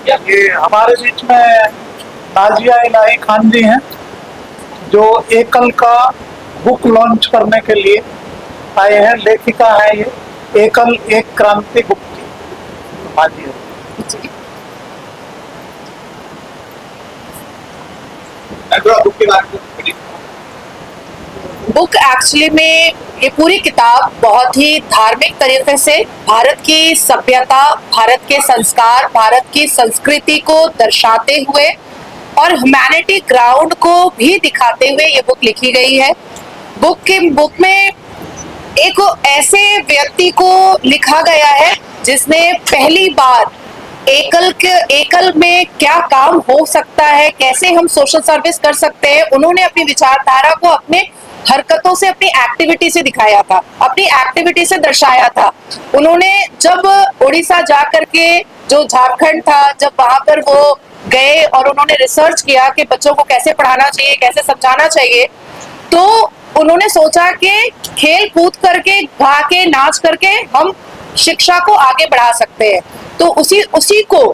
ये हमारे बीच में नाजिया इलाही खान जी हैं, जो एकल का बुक लॉन्च करने के लिए आए हैं। लेखिका है ये, एकल एक क्रांति गुप्ती। हाँ जी, बुक एक्चुअली में ये पूरी किताब बहुत ही धार्मिक तरीके से भारत की सभ्यता, भारत के संस्कार, भारत की संस्कृति को दर्शाते हुए और ह्यूमैनिटी ग्राउंड को भी दिखाते हुए ये बुक लिखी गई है। बुक में एक ऐसे व्यक्ति को लिखा गया है जिसने पहली बार एकल में क्या काम हो सकता है, कैसे हम सोशल सर्विस कर सकते हैं, उन्होंने अपनी विचारधारा को अपने हरकतों से, अपनी एक्टिविटी से दिखाया था, अपनी एक्टिविटी से दर्शाया था। उन्होंने जब उड़ीसा जाकर के, जो झारखंड था, जब वहां पर वो गए और उन्होंने रिसर्च किया कि बच्चों को कैसे पढ़ाना चाहिए, कैसे समझाना चाहिए, तो उन्होंने सोचा कि खेल कूद करके, गा के, नाच करके हम शिक्षा को आगे बढ़ा सकते हैं। तो उसी को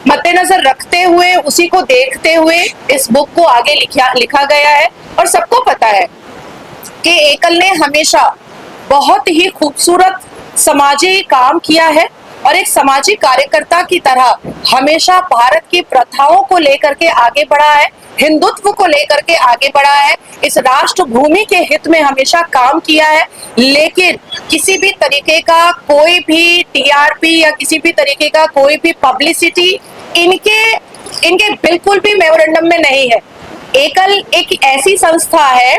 मद्देनजर रखते हुए, उसी को देखते हुए इस बुक को आगे लिखा गया है। और सबको पता है कि एकल ने हमेशा बहुत ही खूबसूरत समाजी काम किया है और एक सामाजिक कार्यकर्ता की तरह हमेशा भारत की प्रथाओं को लेकर के आगे बढ़ा है, हिंदुत्व को लेकर के आगे बढ़ा है, इस राष्ट्र भूमि के हित में हमेशा काम किया है। लेकिन किसी भी तरीके का कोई भी टीआरपी या किसी भी तरीके का कोई भी पब्लिसिटी इनके बिल्कुल भी मेमोरेंडम में नहीं है। एकल एक ऐसी संस्था है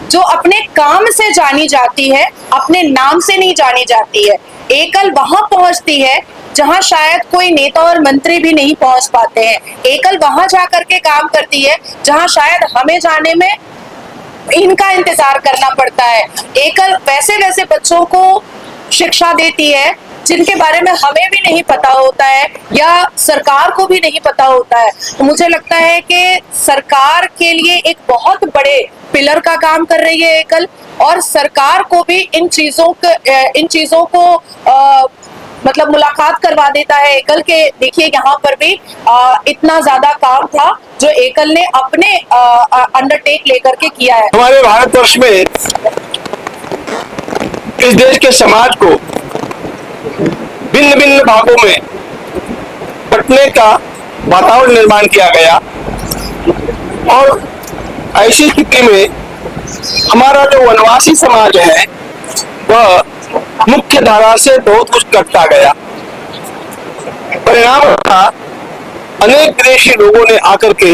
जो अपने काम से जानी जाती है, अपने नाम से नहीं जानी जाती है। एकल वहां पहुंचती है जहां शायद कोई नेता और मंत्री भी नहीं पहुंच पाते हैं। एकल वहां जाकर के काम करती है जहां शायद हमें जाने में इनका इंतजार करना पड़ता है। एकल वैसे बच्चों को शिक्षा देती है जिनके बारे में हमें भी नहीं पता होता है या सरकार को भी नहीं पता होता है। तो मुझे लगता है कि सरकार के लिए एक बहुत बड़े पिलर का काम कर रही है एकल, और सरकार को भी इन चीजों को मतलब मुलाकात करवा देता है एकल के। देखिए यहाँ पर भी इतना ज्यादा काम था जो एकल ने अपने अंडरटेक लेकर के किया है। हमारे भारतवर्ष में, इस देश के समाज को भिन्न भिन्न भागों में बंटने का वातावरण निर्माण किया गया, और ऐसी स्थिति में हमारा जो वनवासी समाज है वह मुख्य धारा से बहुत कुछ कटता गया। परिणाम था, अनेक विदेशी लोगों ने आकर के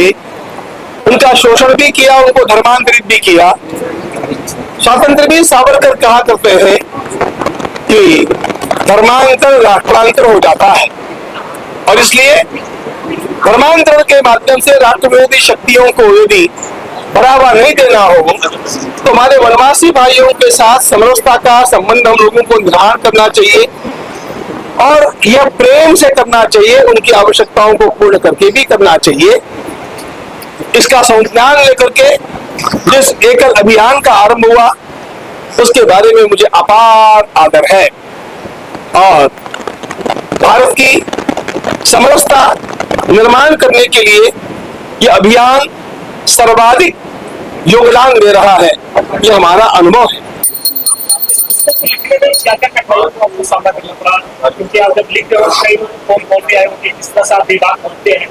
उनका शोषण भी किया, उनको धर्मांतरित भी किया। स्वातंत्र भी सावरकर कहा करते हैं कि धर्मांतर राष्ट्रांतर हो जाता है, और इसलिए धर्मांतरण के माध्यम से राष्ट्र विरोधी शक्तियों को यदि बढ़ावा नहीं देना हो तो हमारे वनवासी भाइयों के साथ समरसता का संबंध हम लोगों को निर्धारण करना चाहिए, और यह प्रेम से करना चाहिए, उनकी आवश्यकताओं को पूर्ण करके भी करना चाहिए। इसका संज्ञान लेकर के जिस एकल अभियान का आरंभ हुआ उसके बारे में मुझे अपार आदर है, और भारत की समरसता निर्माण करने के लिए यह अभियान सर्वाधिक योगदान दे रहा है, यह हमारा अनुभव है। क्योंकि आप जब लिख रहे हो कई लोग फोन बोलते आए होंगे, इस तरह से आप विवाद बोलते हैं।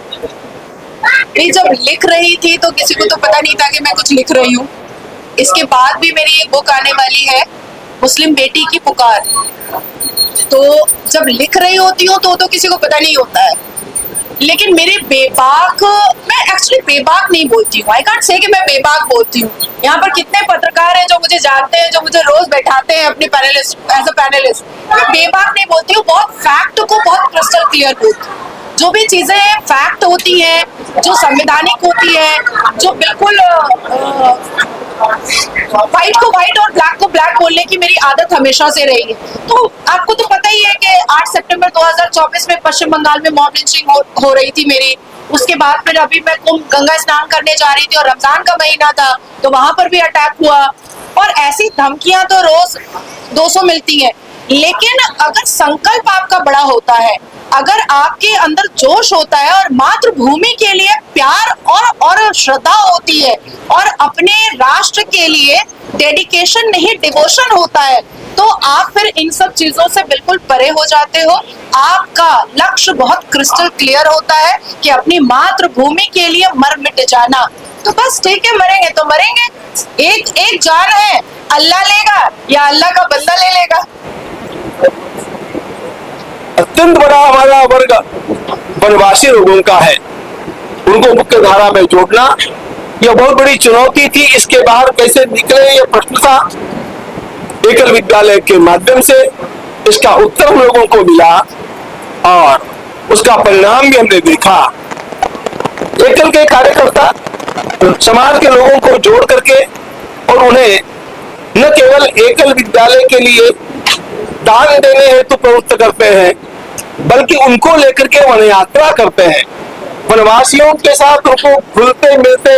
मैं जब लिख रही थी तो किसी को तो पता नहीं था कि मैं कुछ लिख रही हूँ। इसके बाद भी मेरी एक बुक आने वाली है, मुस्लिम बेटी की पुकार। तो जब लिख रही होती हूँ तो किसी को पता नहीं होता है, लेकिन मेरे मैं एक्चुअली बेबाक नहीं बोलती हूँ। आई कांट से कि मैं बेबाक बोलती हूँ। यहाँ पर कितने पत्रकार हैं जो मुझे जानते हैं, जो मुझे रोज बैठाते हैं अपने पैनलिस्ट एज अ पैनलिस्ट। मैं बेबाक नहीं बोलती हूँ, बहुत फैक्ट को बहुत क्रिस्टल क्लियर बोलती हूँ। जो भी चीजें फैक्ट होती हैं, जो संवैधानिक होती है, जो बिल्कुल व्हाइट को व्हाइट और ब्लैक को ब्लैक बोलने की मेरी आदत हमेशा से रही है। तो आपको तो पता ही है कि 8 सितंबर 2024 में पश्चिम बंगाल में मॉब लिंचिंग हो रही थी मेरी। उसके बाद फिर अभी मैं गंगा स्नान करने जा रही थी और रमजान का महीना था, तो वहां पर भी अटैक हुआ। और ऐसी धमकियां तो रोज 200 मिलती हैं। लेकिन अगर संकल्प आपका बड़ा होता है, अगर आपके अंदर जोश होता है और मातृभूमि के लिए प्यार और श्रद्धा होती है और अपने राष्ट्र के लिए डेडिकेशन नहीं डिवोशन होता है, तो आप फिर इन सब चीजों से बिल्कुल परे हो जाते हो। आपका लक्ष्य बहुत क्रिस्टल क्लियर होता है कि अपनी मातृभूमि के लिए मर मिट जाना। तो बस ठीक है, मरेंगे तो मरेंगे, एक जान है, अल्लाह लेगा या अल्लाह का बंदा ले लेगा। अत्यंत बड़ा हमारा वर्ग वनवासी लोगों का है, उनको मुख्य धारा में जोड़ना यह बहुत बड़ी चुनौती थी। इसके बाहर कैसे निकले यह प्रश्न था। एकल विद्यालय के माध्यम से इसका उत्तर हम लोगों को मिला और उसका परिणाम भी हमने देखा। एकल के कार्यकर्ता समाज के लोगों को जोड़ करके और उन्हें न केवल एकल विद्यालय के लिए दान देने हेतु प्रवृत्त करते हैं, बल्कि उनको लेकर के वन यात्रा करते हैं। वनवासियों के साथ उनको घुलते मिलते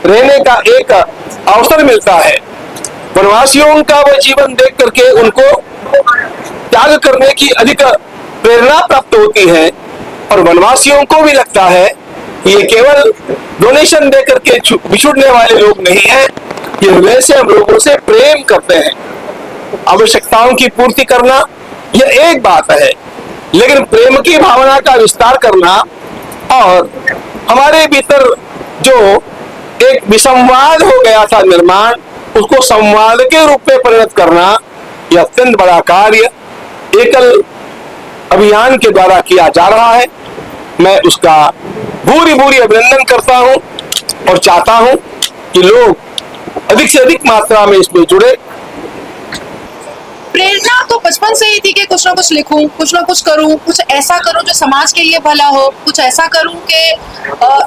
रहने का एक अवसर मिलता है। वनवासियों का वह जीवन देख करके उनको त्याग करने की अधिक प्रेरणा प्राप्त होती है और वनवासियों को भी लगता है ये केवल डोनेशन दे करके बिछुड़ने वाले लोग नहीं है, ये वैसे हम लोगों से प्रेम करते हैं। आवश्यकताओं की पूर्ति करना यह एक बात है, लेकिन प्रेम की भावना का विस्तार करना और हमारे भीतर जो एक विसंवाद हो गया था निर्माण, उसको संवाद के रूप में परिणत करना यह अत्यंत बड़ा कार्य एकल अभियान के द्वारा किया जा रहा है। मैं उसका भूरी भूरी अभिनंदन करता हूं और चाहता हूं कि लोग अधिक से अधिक मात्रा में इसमें जुड़े। प्रेरणा तो बचपन से ही थी कि कुछ ना कुछ लिखूं, कुछ ना कुछ करूं, कुछ ऐसा करूं जो समाज के लिए भला हो, कुछ ऐसा करूं कि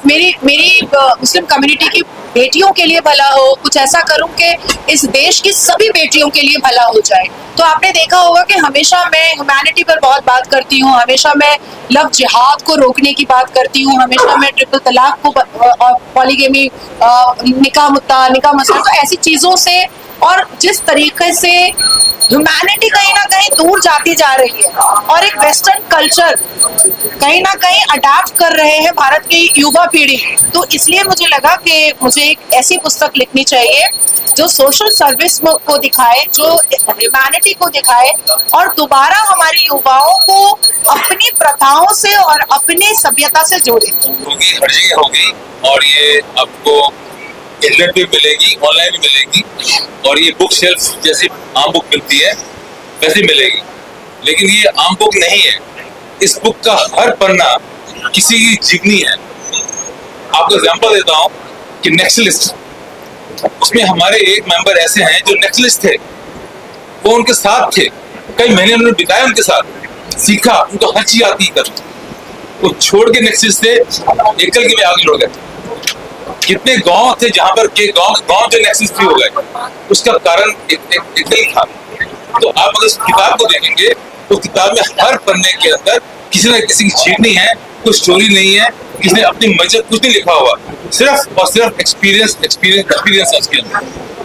मेरी मुस्लिम कम्युनिटी की बेटियों के लिए भला हो, कुछ ऐसा करूं कि इस देश की सभी बेटियों के लिए भला हो जाए। तो आपने देखा होगा कि हमेशा मैं ह्यूमैनिटी पर बहुत बात करती हूँ, हमेशा मैं लव जिहाद को रोकने की बात करती हूँ, हमेशा मैं ट्रिपल तलाक को और पॉलीगेमी, निकाह मसला, तो ऐसी चीजों से और जिस तरीके से ह्यूमैनिटी कहीं ना कहीं दूर जाती जा रही है और एक वेस्टर्न कल्चर कहीं ना कहीं अडॉप्ट कर रहे हैं भारत की युवा पीढ़ी, तो इसलिए मुझे लगा कि मुझे एक ऐसी पुस्तक लिखनी चाहिए जो सोशल सर्विस को दिखाए, जो ह्यूमैनिटी को दिखाए और दोबारा हमारे युवाओं को अपनी प्रथाओं से और अपनी सभ्यता से जोड़े। होगी, हर जगह होगी और ये आपको इंटरनेट पे मिलेगी, ऑनलाइन भी मिलेगी और ये बुक शेल्फ जैसी आम बुक मिलती है वैसे मिलेगी, लेकिन ये आम बुक नहीं है। इस बुक का हर पन्ना किसी की जीवनी है। आपको एग्जांपल देता हूँ कि नेक्सलिस्ट, उसमें हमारे एक मेंबर ऐसे हैं जो नेक्सलिस्ट थे, वो उनके साथ थे, कई महीने उन्होंने बिताए उनके साथ, सीखा, उनको हर चीज आती कर, वो छोड़ के नेक्सलिस्ट थे, एकल के में आगे लड़ गए। कितने गांव थे जहां पर के गांव जो नेक्सलिस्ट फ्री हो गए, उसका कारण एकल ही था। तो आप अगर उस किताब को देखेंगे तो किताब में हर पन्ने के अंदर किसी न किसी की जीवनी है, कोई स्टोरी नहीं है, किसी ने अपनी मर्जी कुछ नहीं लिखा हुआ, सिर्फ और सिर्फ एक्सपीरियंस है उसके अंदर।